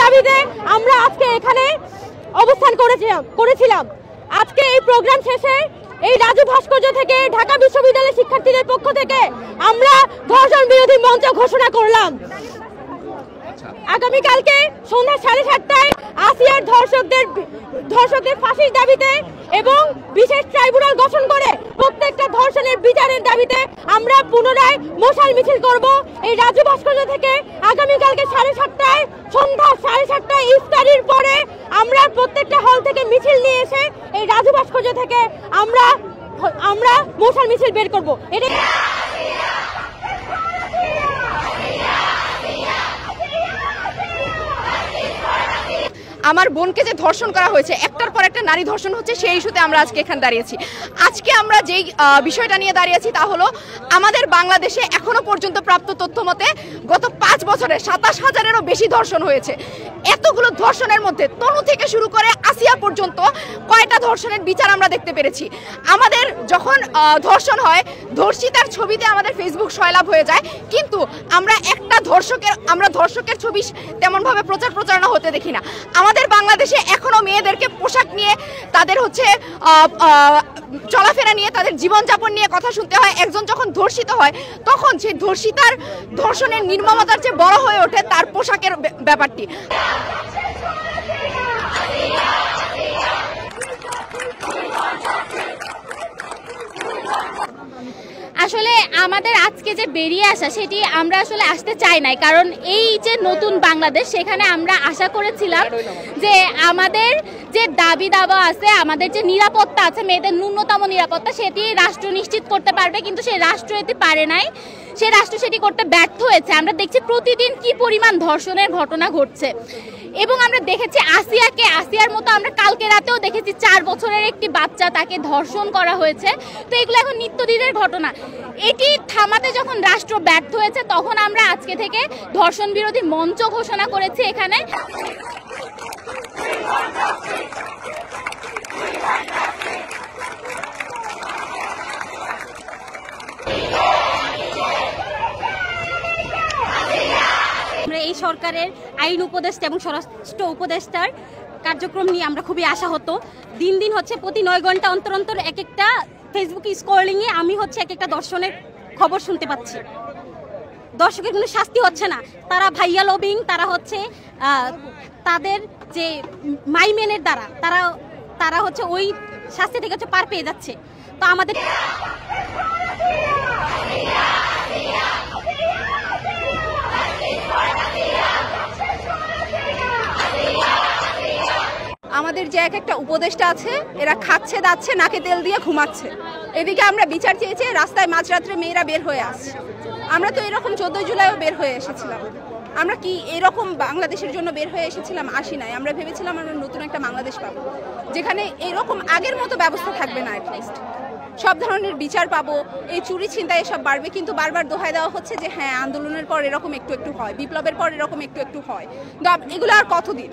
দাবিতে আমরা আজকে এখানে অবস্থান করেছিলাম। আজকে এই প্রোগ্রাম শেষে এই রাজু ভাস্কর্য থেকে ঢাকা বিশ্ববিদ্যালয়ের শিক্ষার্থীদের পক্ষ থেকে আমরা ধর্ষণ বিরোধী মঞ্চ ঘোষণা করলাম। আগামীকালকে সন্ধ্যা 7:30টায় আসিয়ার ধর্ষকদের ফাঁসির দাবিতে এবং বিশেষ ট্রাইব্যুনাল গঠন করে প্রত্যেকটা ধর্ষণের বিচারের দাবিতে আমরা পুনরায় মশাল মিছিল করব এই রাজু ভাস্কর্য থেকে। আগামীকালকে 7:30টায় সন্ধ্যা 7:30টায় ইফতারির পরে আমরা প্রত্যেকটা হল থেকে মিছিল নিয়ে এসে এই রাজু ভাস্কর্য থেকে আমরা মশাল মিছিল বের করব। এটা আমার বোনকে যে ধর্ষণ করা হয়েছে, একটার পর একটা নারী ধর্ষণ হচ্ছে, সেই ইস্যুতে আমরা আজকে এখানে দাঁড়িয়েছি। আজকে আমরা যেই বিষয়টা নিয়ে দাঁড়িয়েছি তা হলো আমাদের বাংলাদেশে এখনো পর্যন্ত প্রাপ্ত তথ্য মতে গত 5 বছরে 27,000-এরও বেশি ধর্ষণ হয়েছে। এতগুলো ধর্ষণের মধ্যে তনু থেকে শুরু করে আসিয়া পর্যন্ত কয়টা ধর্ষণের বিচার আমরা দেখতে পেরেছি। আমাদের যখন ধর্ষণ হয়, ধর্ষিতার ছবিতে আমাদের ফেসবুক সয়লাভ হয়ে যায়, কিন্তু আমরা ধর্ষকের ছবি তেমনভাবে প্রচারণা হতে দেখি না। আমাদের বাংলাদেশে এখনো মেয়েদেরকে পোশাক নিয়ে, তাদের হচ্ছে চলাফেরা নিয়ে, তাদের জীবনযাপন নিয়ে কথা শুনতে হয়। একজন যখন ধর্ষিত হয় তখন সেই ধর্ষণের নির্মমতার চেয়ে বড় হয়ে ওঠে তার পোশাকের ব্যাপারটি। আসলে আমাদের আজকে যে বেরিয়ে আসা, সেটি আমরা আসলে আসতে চাই নাই, কারণ এই যে নতুন বাংলাদেশ, সেখানে আমরা আশা করেছিলাম যে আমাদের যে দাবি দাওয়া আছে, আমাদের যে নিরাপত্তা আছে, মেয়েদের ন্যূনতম নিরাপত্তা, সেটি রাষ্ট্র নিশ্চিত করতে পারবে, কিন্তু সেই রাষ্ট্র এটি পারে নাই। সে রাষ্ট্র সেটি করতে ব্যর্থ হয়েছে। আমরা দেখছি প্রতিদিন কি পরিমাণ ধর্ষণের ঘটনা ঘটছে, এবং আমরা দেখেছি আসিয়ার মতো আমরা কালকে রাতেও দেখেছি 4 বছরের একটি বাচ্চা, তাকে ধর্ষণ করা হয়েছে। তো এগুলো এখন নিত্যদিনের ঘটনা। এটি থামাতে যখন রাষ্ট্র ব্যর্থ হয়েছে, তখন আমরা আজকে থেকে ধর্ষণ বিরোধী মঞ্চ ঘোষণা করেছি এখানে। এই সরকারের আইন উপদেষ্টা এবং স্বরাষ্ট্র উপদেষ্টার কার্যক্রম নিয়ে আমরা খুবই আশাহত। দিন দিন হচ্ছে প্রতি 9 ঘন্টা অন্তর অন্তর এক একটা ফেসবুকে স্ক্রলিংয়ে আমি হচ্ছে এক একটা ধর্ষণের খবর শুনতে পাচ্ছি। দর্শকের কোনো শাস্তি হচ্ছে না। তারা ভাইয়া লবিং, তারা হচ্ছে তাদের যে মাইমেনের দ্বারা তারা হচ্ছে ওই শাস্তি থেকে হচ্ছে পার পেয়ে যাচ্ছে। তো আমাদের যে একটা উপদেষ্টা আছে, এরা খাচ্ছে দাচ্ছে, নাকে তেল দিয়ে ঘুমাচ্ছে। এদিকে আমরা বিচার চেয়েছি, রাস্তায় মাঝরাত্রে মেয়েরা বের হয়ে আসছে। আমরা তো এরকম 14 জুলাইও বের হয়ে এসেছিলাম। আমরা কি এরকম বাংলাদেশের জন্য বের হয়ে এসেছিলাম? আসি নাই। আমরা ভেবেছিলাম আমরা নতুন একটা বাংলাদেশ পাবো, যেখানে এরকম আগের মতো ব্যবস্থা থাকবে না, অ্যাটলিস্ট সব ধরনের বিচার পাবো। এই চুরি ছিনতাই এসব বাড়বে, কিন্তু বারবার দোহাই দেওয়া হচ্ছে যে হ্যাঁ আন্দোলনের পর এরকম একটু একটু হয়, বিপ্লবের পর এরকম একটু একটু হয়। এগুলো আর কতদিন?